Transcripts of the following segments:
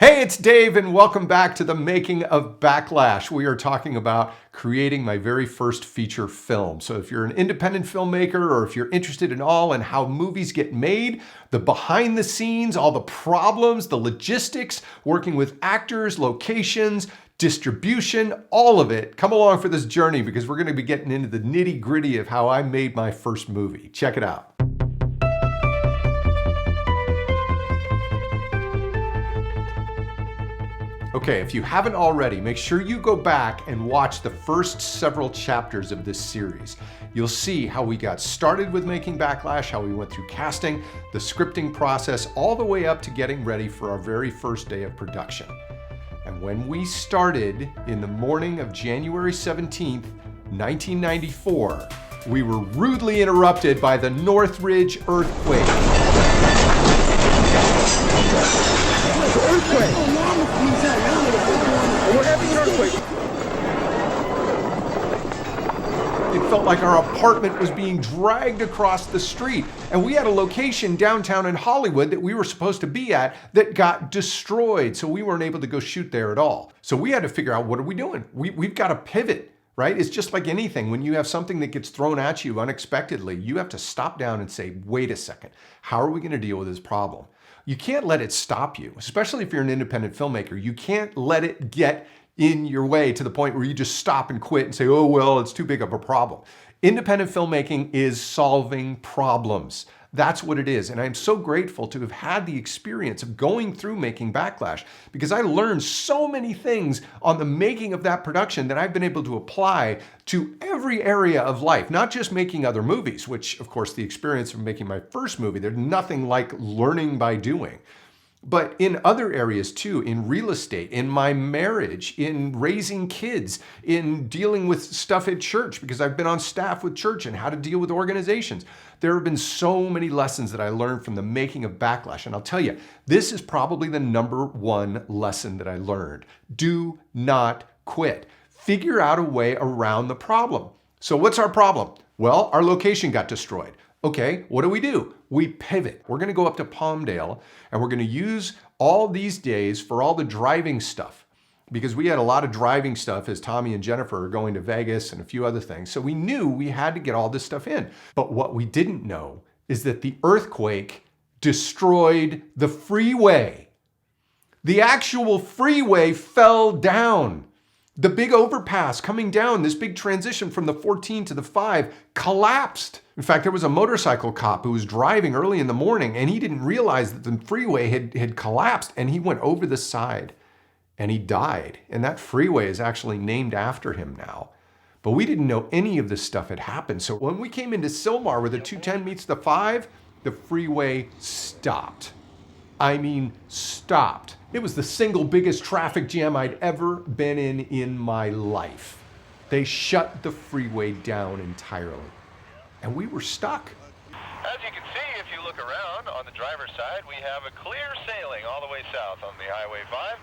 Hey, it's Dave, and welcome back to the making of Backlash. We are talking about creating my very first feature film. So if you're an independent filmmaker, or if you're interested in how movies get made, the behind the scenes, all the problems, the logistics, working with actors, locations, distribution, all of it, come along for this journey because we're going to be getting into the nitty gritty of how I made my first movie. Check it out. Okay, if you haven't already, make sure you go back and watch the first several chapters of this series. You'll see how we got started with making Backlash, how we went through casting, the scripting process, all the way up to getting ready for our very first day of production. And when we started in the morning of January 17th, 1994, we were rudely interrupted by the Northridge earthquake. We're having an earthquake. It felt like our apartment was being dragged across the street, and we had a location downtown in Hollywood that we were supposed to be at that got destroyed, so we weren't able to go shoot there at all. So we had to figure out, what are we doing? We've got to pivot, right? It's just like anything. When you have something that gets thrown at you unexpectedly, you have to stop down and say, wait a second, how are we going to deal with this problem? You can't let it stop you, especially if you're an independent filmmaker. You can't let it get in your way to the point where you just stop and quit and say, oh, well, it's too big of a problem. Independent filmmaking is solving problems. That's what it is. And I'm so grateful to have had the experience of going through making Backlash, because I learned so many things on the making of that production that I've been able to apply to every area of life, not just making other movies, which of course the experience of making my first movie, there's nothing like learning by doing. But in other areas too, in real estate, in my marriage, in raising kids, in dealing with stuff at church, because I've been on staff with church and how to deal with organizations. There have been so many lessons that I learned from the making of Backlash. And I'll tell you, this is probably the number one lesson that I learned. Do not quit. Figure out a way around the problem. So what's our problem? Well, our location got destroyed. Okay, what do? We pivot. We're going to go up to Palmdale, and we're going to use all these days for all the driving stuff, because we had a lot of driving stuff as Tommy and Jennifer are going to Vegas and a few other things. So we knew we had to get all this stuff in. But what we didn't know is that the earthquake destroyed the freeway. The actual freeway fell down. The big overpass coming down, this big transition from the 14 to the 5 collapsed. In fact, there was a motorcycle cop who was driving early in the morning, and he didn't realize that the freeway had collapsed, and he went over the side and he died. And that freeway is actually named after him now. But we didn't know any of this stuff had happened. So when we came into Sylmar where the 210 meets the 5, the freeway stopped. I mean, stopped. It was the single biggest traffic jam I'd ever been in my life. They shut the freeway down entirely, and we were stuck. As you can see, if you look around, on the driver's side, we have a clear sailing all the way south on the Highway 5.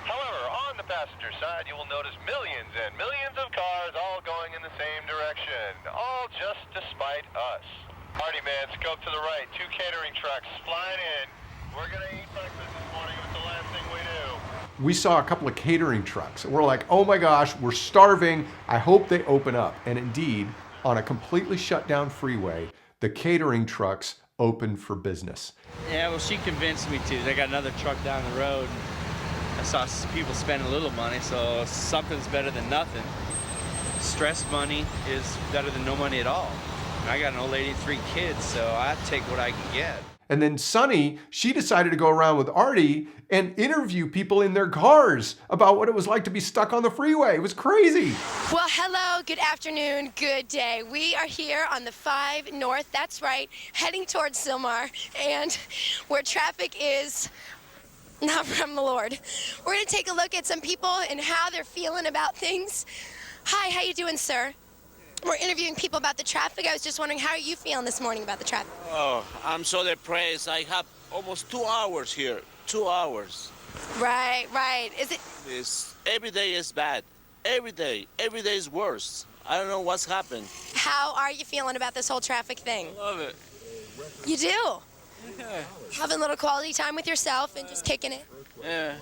However, on the passenger side, you will notice millions and millions of cars all going in the same direction, all just despite us. Party man, scope to the right, 2 catering trucks flying in. We're gonna eat breakfast this morning. It's the last thing we do. We saw a couple of catering trucks, and we're like, oh my gosh, we're starving. I hope they open up. And indeed, on a completely shut down freeway, the catering trucks opened for business. Yeah, well, she convinced me to. They got another truck down the road. I saw people spending a little money, so something's better than nothing. Stress money is better than no money at all. And I got an old lady and 3 kids, so I take what I can get. And then Sunny, she decided to go around with Artie and interview people in their cars about what it was like to be stuck on the freeway. It was crazy. Well, hello, good afternoon, good day. We are here on the 5 North, that's right, heading towards Sylmar, and where traffic is not from the Lord. We're gonna take a look at some people and how they're feeling about things. Hi, how you doing, sir? We're interviewing people about the traffic. I was just wondering, how are you feeling this morning about the traffic? Oh, I'm so depressed. I have almost 2 hours here. 2 hours. Right. Is it? Every day is bad. Every day is worse. I don't know what's happened. How are you feeling about this whole traffic thing? I love it. You do? Yeah. Having a little quality time with yourself and just kicking it? Yeah.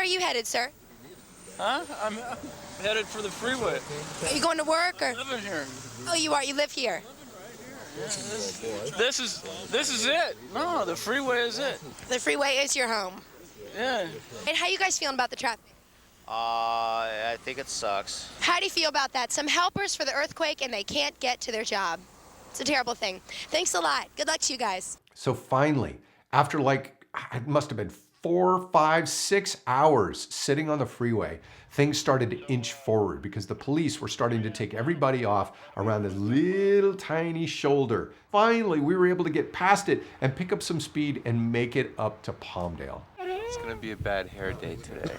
you headed, sir? Huh? I'm headed for the freeway. Are you going to work or? Living here. Oh, you are. You live here. This is it. No, the freeway is it. The freeway is your home. Yeah. And how you guys feeling about the traffic? I think it sucks. How do you feel about that? Some helpers for the earthquake and they can't get to their job. It's a terrible thing. Thanks a lot. Good luck to you guys. So finally, after like, it must have been 4, 5, 6 hours sitting on the freeway, things started to inch forward because the police were starting to take everybody off around this little tiny shoulder. Finally, we were able to get past it and pick up some speed and make it up to Palmdale. It's gonna be a bad hair day today.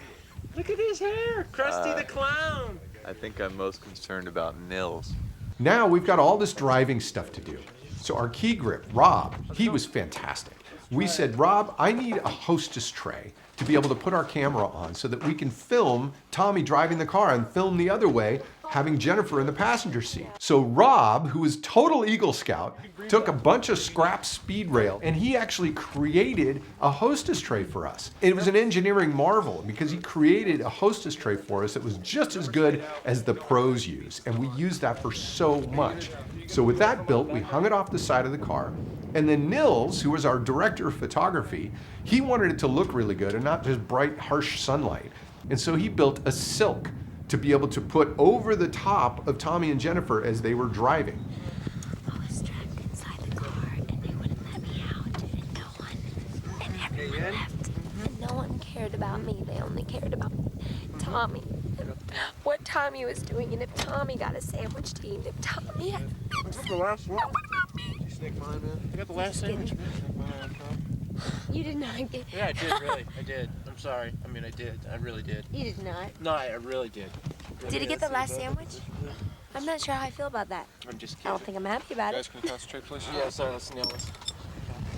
Look at his hair, Krusty the Clown. I think I'm most concerned about Nils. Now we've got all this driving stuff to do. So our key grip, Rob, he was fantastic. We said, Rob, I need a hostess tray to be able to put our camera on so that we can film Tommy driving the car and film the other way, having Jennifer in the passenger seat. So Rob, who is total Eagle Scout, took a bunch of scrap speed rail and he actually created a hostess tray for us. It was an engineering marvel because he created a hostess tray for us that was just as good as the pros use. And we used that for so much. So with that built, we hung it off the side of the car. And then Nils, who was our director of photography, he wanted it to look really good and not just bright, harsh sunlight. And so he built a silk to be able to put over the top of Tommy and Jennifer as they were driving. I was trapped inside the car and they wouldn't let me out, and everyone left. And no one cared about me, they only cared about Tommy. And what Tommy was doing, and if Tommy got a sandwich to eat, if Tommy had... The last one. What about me? You snake mine, man. I got the last sandwich. You did not get... Yeah, I did, really. I did. I'm sorry. I mean, I did. I really did. You did not. No, I really did. Did he get the last sandwich? I'm not sure how I feel about that. I'm just I kidding. don't think I'm happy about You it. guys can concentrate, please? Yeah, sorry, let's nail this.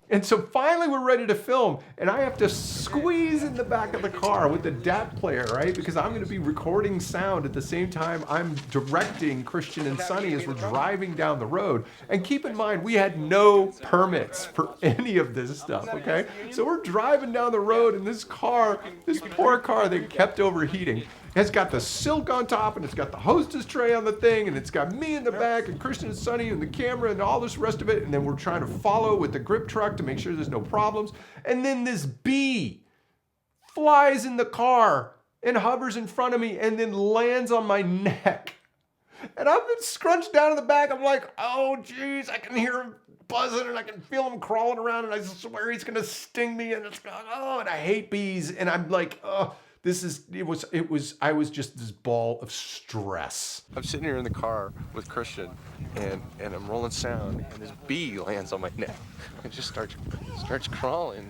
And so finally we're ready to film, and I have to squeeze in the back of the car with the DAT player, right? Because I'm gonna be recording sound at the same time I'm directing Christian and Sonny as we're driving down the road. And keep in mind, we had no permits for any of this stuff, okay? So we're driving down the road in this car, this poor car that kept overheating. It's got the silk on top, and it's got the hostess tray on the thing, and it's got me in the back, and Christian and Sonny, and the camera, and all this rest of it. And then we're trying to follow with the grip truck to make sure there's no problems. And then this bee flies in the car and hovers in front of me and then lands on my neck. And I've been scrunched down in the back. I'm like, oh, geez, I can hear him buzzing, and I can feel him crawling around, and I swear he's going to sting me. And it's going, oh, and I hate bees. And I'm like, oh. I was just this ball of stress. I'm sitting here in the car with Christian, and I'm rolling sound, and this bee lands on my neck. It just starts crawling,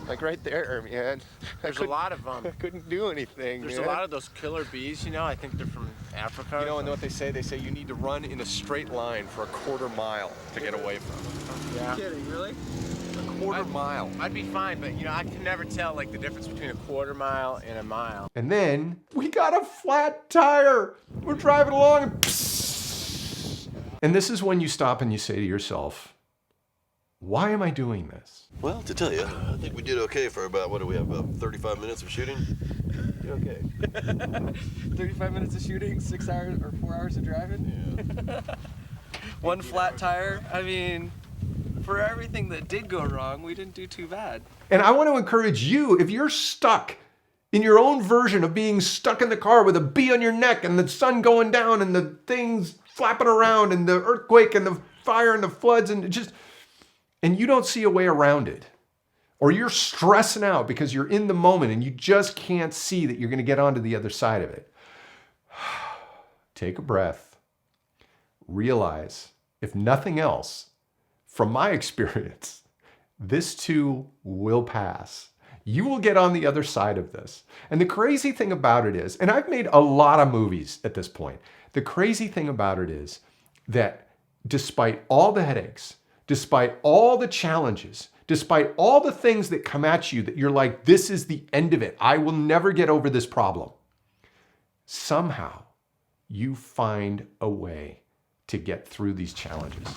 like right there, man. There's a lot of I couldn't do anything. There's man. a lot of those killer bees, you know. I think they're from Africa. You know, and what they say? They say you need to run in a straight line for a quarter mile to get away from them. Yeah. You're kidding, really? A quarter mile. I'd be fine, but you know, I can never tell like the difference between a quarter mile and a mile. And then we got a flat tire. We're driving along and psst. And this is when you stop and you say to yourself, why am I doing this? Well, to tell you, I think we did okay for about, what do we have, about 35 minutes of shooting? Did okay. 35 minutes of shooting, 6 hours or 4 hours of driving? Yeah. One flat tire. I mean, for everything that did go wrong, we didn't do too bad. And I want to encourage you, if you're stuck in your own version of being stuck in the car with a bee on your neck and the sun going down and the things flapping around and the earthquake and the fire and the floods and you don't see a way around it, or you're stressing out because you're in the moment and you just can't see that you're going to get onto the other side of it, take a breath. Realize, if nothing else, from my experience, this too will pass. You will get on the other side of this. And the crazy thing about it is, and I've made a lot of movies at this point, the crazy thing about it is that despite all the headaches, despite all the challenges, despite all the things that come at you that you're like, this is the end of it, I will never get over this problem, somehow you find a way to get through these challenges.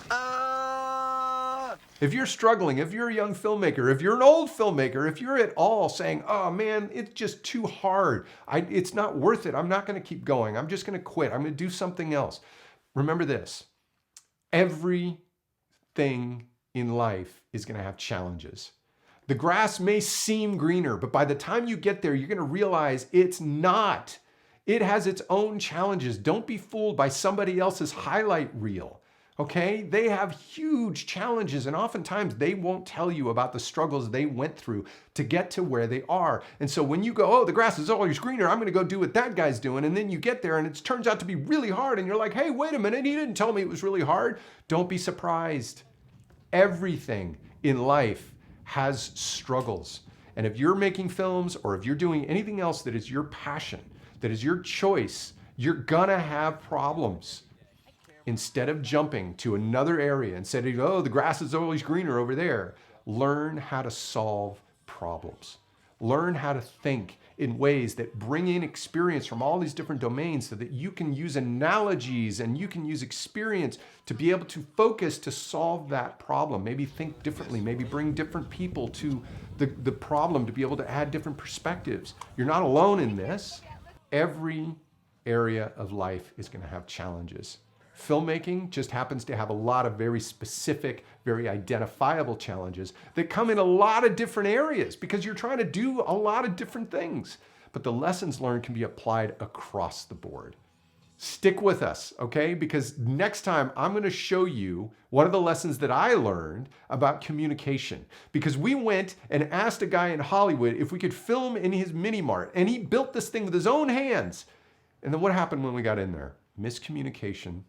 If you're struggling, if you're a young filmmaker, if you're an old filmmaker, if you're at all saying, oh man, it's just too hard. It's not worth it. I'm not going to keep going. I'm just going to quit. I'm going to do something else. Remember this. Everything in life is going to have challenges. The grass may seem greener, but by the time you get there, you're going to realize it's not. It has its own challenges. Don't be fooled by somebody else's highlight reel. Okay? They have huge challenges, and oftentimes they won't tell you about the struggles they went through to get to where they are. And so when you go, oh, the grass is always greener, I'm going to go do what that guy's doing, and then you get there and it turns out to be really hard, and you're like, hey, wait a minute, he didn't tell me it was really hard. Don't be surprised. Everything in life has struggles. And if you're making films or if you're doing anything else that is your passion, that is your choice, you're gonna have problems. Instead of jumping to another area and saying, oh, the grass is always greener over there, learn how to solve problems. Learn how to think in ways that bring in experience from all these different domains so that you can use analogies and you can use experience to be able to focus to solve that problem. Maybe think differently, maybe bring different people to the problem to be able to add different perspectives. You're not alone in this. Every area of life is going to have challenges. Filmmaking just happens to have a lot of very specific, very identifiable challenges that come in a lot of different areas because you're trying to do a lot of different things. But the lessons learned can be applied across the board. Stick with us, okay? Because next time I'm going to show you one of the lessons that I learned about communication. Because we went and asked a guy in Hollywood if we could film in his mini mart, and he built this thing with his own hands. And then what happened when we got in there? Miscommunication,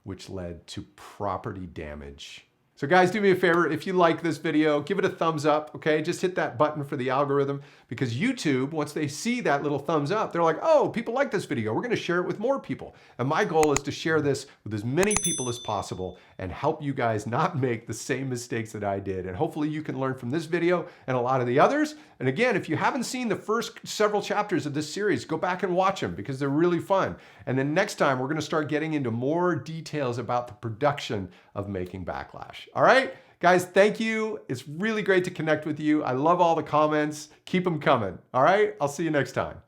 which led to property damage. So guys, do me a favor, if you like this video, give it a thumbs up, okay? Just hit that button for the algorithm, because YouTube, once they see that little thumbs up, they're like, oh, people like this video, we're gonna share it with more people. And my goal is to share this with as many people as possible and help you guys not make the same mistakes that I did. And hopefully you can learn from this video and a lot of the others. And again, if you haven't seen the first several chapters of this series, go back and watch them because they're really fun. And then next time, we're gonna start getting into more details about the production of making Backlash. All right, guys, thank you. It's really great to connect with you. I love all the comments. Keep them coming. All right, I'll see you next time.